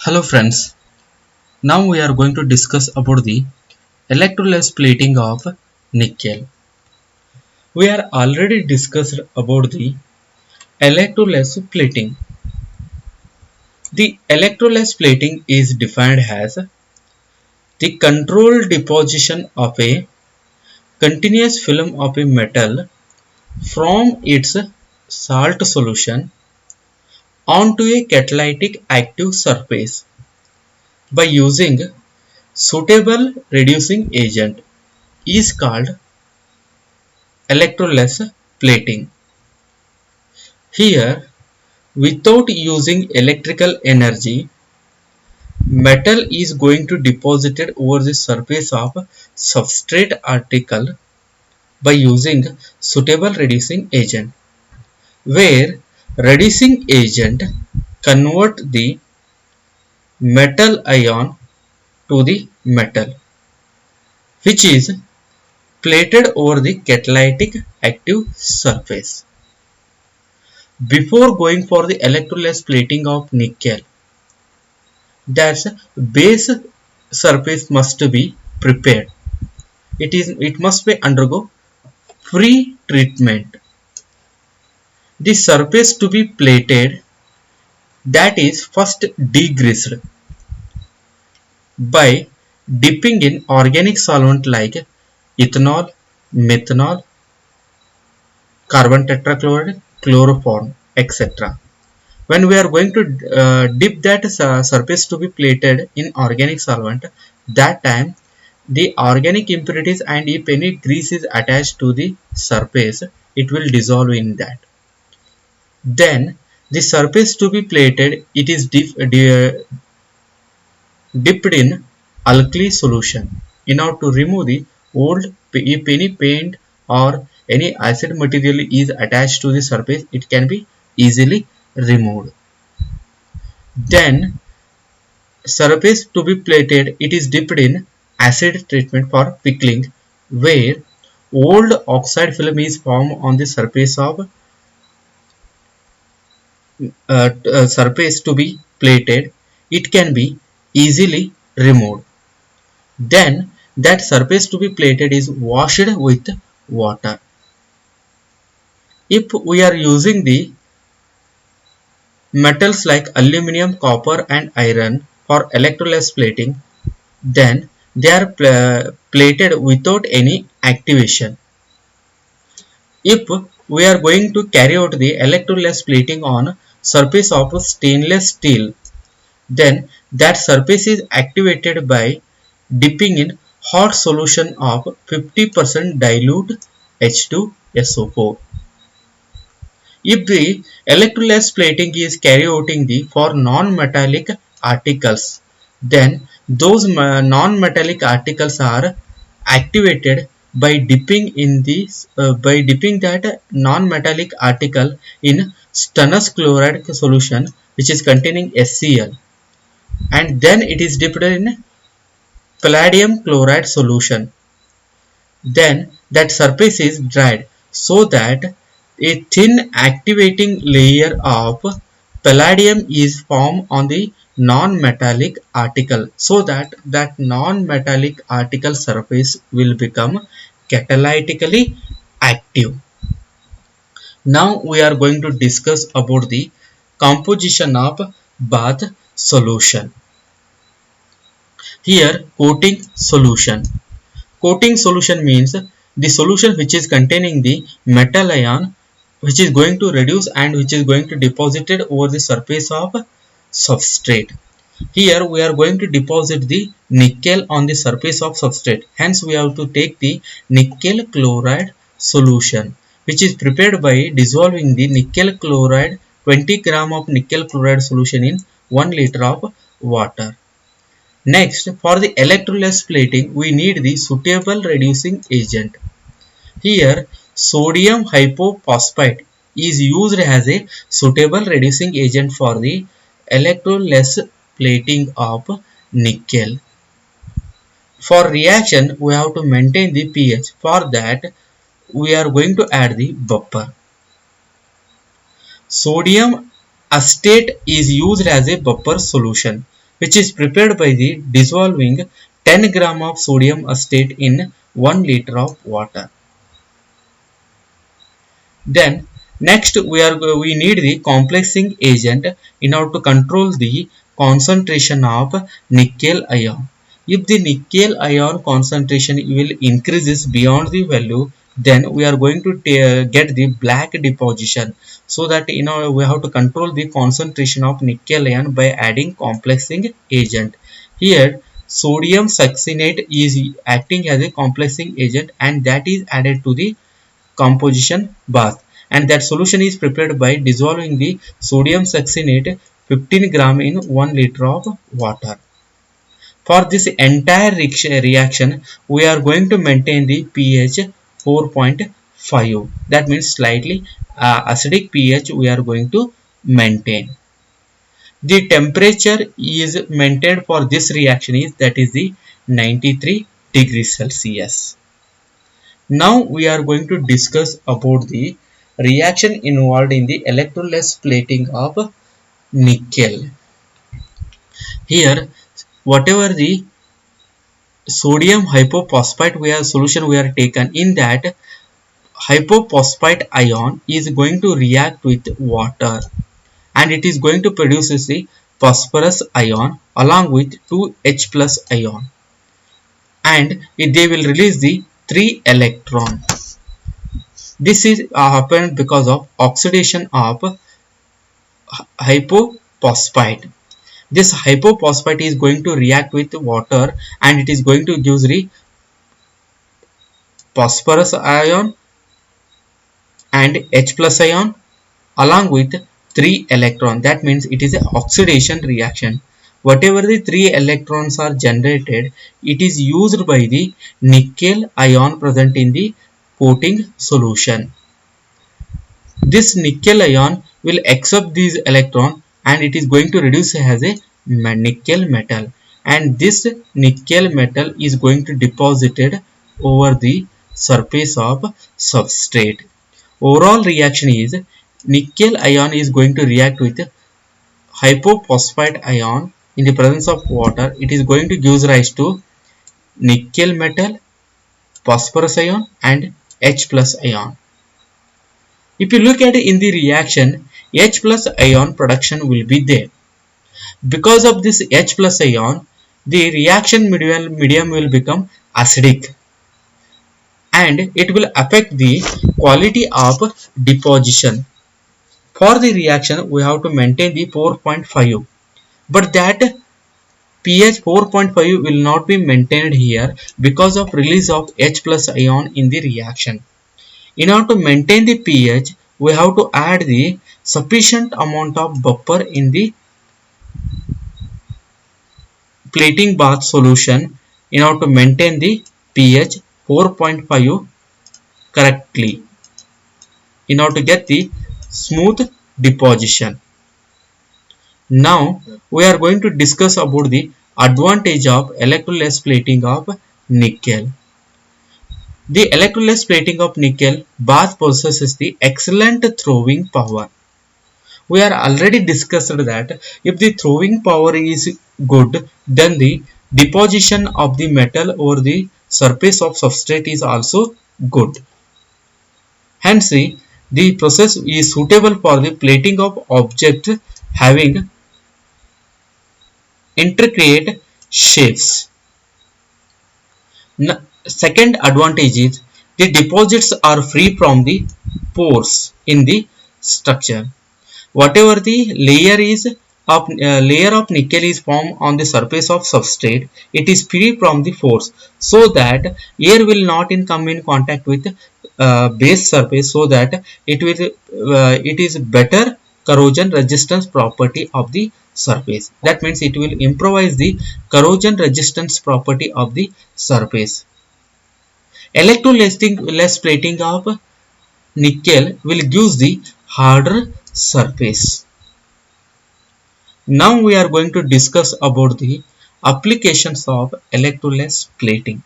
Hello friends, now we are going to discuss about the electrolysis plating of nickel. We are already discussed about the electrolysis plating. The electrolysis plating is defined as the controlled deposition of a continuous film of a metal from its salt solution onto a catalytic active surface by using suitable reducing agent is called electrolysis plating. Here, without using electrical energy, metal is going to deposited over the surface of substrate article by using suitable reducing agent, where reducing agent convert the metal ion to the metal, which is plated over the catalytic active surface. Before going for the electrolysis plating of nickel, that base surface must be prepared. It must be undergo pre-treatment. The surface to be plated, that is first degreased by dipping in organic solvent like ethanol, methanol, carbon tetrachloride, chloroform, etc. When we are going to dip that surface to be plated in organic solvent, that time the organic impurities and if any grease is attached to the surface, it will dissolve in that. Then the surface to be plated, it is dipped in alkali solution in order to remove the old, if any paint or any acid material is attached to the surface, it can be easily removed. Then surface to be plated, it is dipped in acid treatment for pickling, where old oxide film is formed on the surface of surface to be plated. It can be easily removed. Then that surface to be plated is washed with water. If we are using the metals like aluminum, copper and iron for electrolysis plating, then they are plated without any activation. If we are going to carry out the electrolysis plating on surface of stainless steel, then that surface is activated by dipping in hot solution of 50% dilute H2SO4. If the electrolysis plating is carried out for non-metallic articles, then those non-metallic articles are activated by dipping that non-metallic article in stannous chloride solution, which is containing SCl, and then it is dipped in palladium chloride solution. Then that surface is dried so that a thin activating layer of palladium is formed on the non-metallic article, so that non-metallic article surface will become catalytically active. Now we are going to discuss about the composition of bath solution. Here, coating solution. Coating solution means the solution which is containing the metal ion, which is going to reduce and which is going to deposited over the surface of substrate. Here we are going to deposit the nickel on the surface of substrate. Hence we have to take the nickel chloride solution, which is prepared by dissolving the nickel chloride 20 gram of nickel chloride solution in 1 liter of water. Next, for the electrolysis plating, we need the suitable reducing agent. Here, sodium hypophosphite is used as a suitable reducing agent for the electrolysis plating of nickel. For reaction, we have to maintain the pH. For that, we are going to add the buffer. Sodium acetate is used as a buffer solution. which is prepared by the dissolving 10 gram of sodium acetate in 1 liter of water. Then next we need the complexing agent in order to control the concentration of nickel ion. If the nickel ion concentration will increases beyond the value, then we are going to get the black deposition. So that we have to control the concentration of nickel ion by adding complexing agent. Here sodium succinate is acting as a complexing agent, and that is added to the composition bath, and that solution is prepared by dissolving the sodium succinate 15 gram in 1 liter of water. For this entire reaction, we are going to maintain the pH 4.5. That means slightly acidic pH we are going to maintain. The temperature is maintained for this reaction is the 93 degrees Celsius. Now we are going to discuss about the reaction involved in the electrolysis plating of nickel. Here, whatever the sodium hypophosphite solution we are taken, in that hypophosphite ion is going to react with water, and it is going to produce the phosphorus ion along with 2H plus ion, and they will release the 3 electron. This is happened because of oxidation of hypophosphite. This hypophosphite is going to react with water, and it is going to give the phosphorus ion and H plus ion along with 3 electron. That means it is an oxidation reaction. Whatever the 3 electrons are generated, it is used by the nickel ion present in the coating solution. This nickel ion will accept these electrons, and it is going to reduce as a nickel metal, and this nickel metal is going to deposited over the surface of substrate. Overall reaction is nickel ion is going to react with hypophosphite ion in the presence of water. It is going to give rise to nickel metal, phosphorus ion and H plus ion. If you look at it in the reaction, H plus ion production will be there. Because of this H plus ion, the reaction medium will become acidic, and it will affect the quality of deposition. For the reaction, we have to maintain the 4.5, but that pH 4.5 will not be maintained here because of release of H plus ion in the reaction. In order to maintain the pH, we have to add the sufficient amount of buffer in the plating bath solution in order to maintain the pH 4.5 correctly, in order to get the smooth deposition. Now we are going to discuss about the advantage of electrolysis plating of nickel. The electrolysis plating of nickel bath possesses the excellent throwing power. We are already discussed that if the throwing power is good, then the deposition of the metal over the surface of substrate is also good. Hence, the process is suitable for the plating of objects having intricate shapes. Second advantage is the deposits are free from the pores in the structure. Whatever the layer of nickel is formed on the surface of substrate, it is free from the pores, so that air will not come in contact with base surface, so that it is better corrosion resistance property of the surface. That means it will improvise the corrosion resistance property of the surface. Electrolysis plating of nickel will give the harder surface. Now we are going to discuss about the applications of electrolysis plating.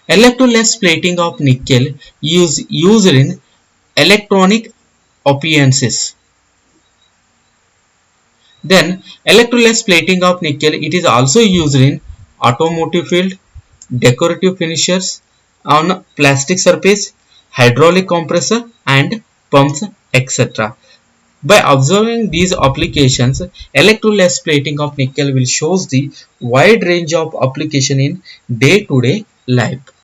Electrolysis plating of nickel is used in electronic appliances. Then electroless plating of nickel, it is also used in automotive field, decorative finishers on plastic surface, hydraulic compressor and pumps, etc. By observing these applications, electroless plating of nickel will shows the wide range of application in day-to-day life.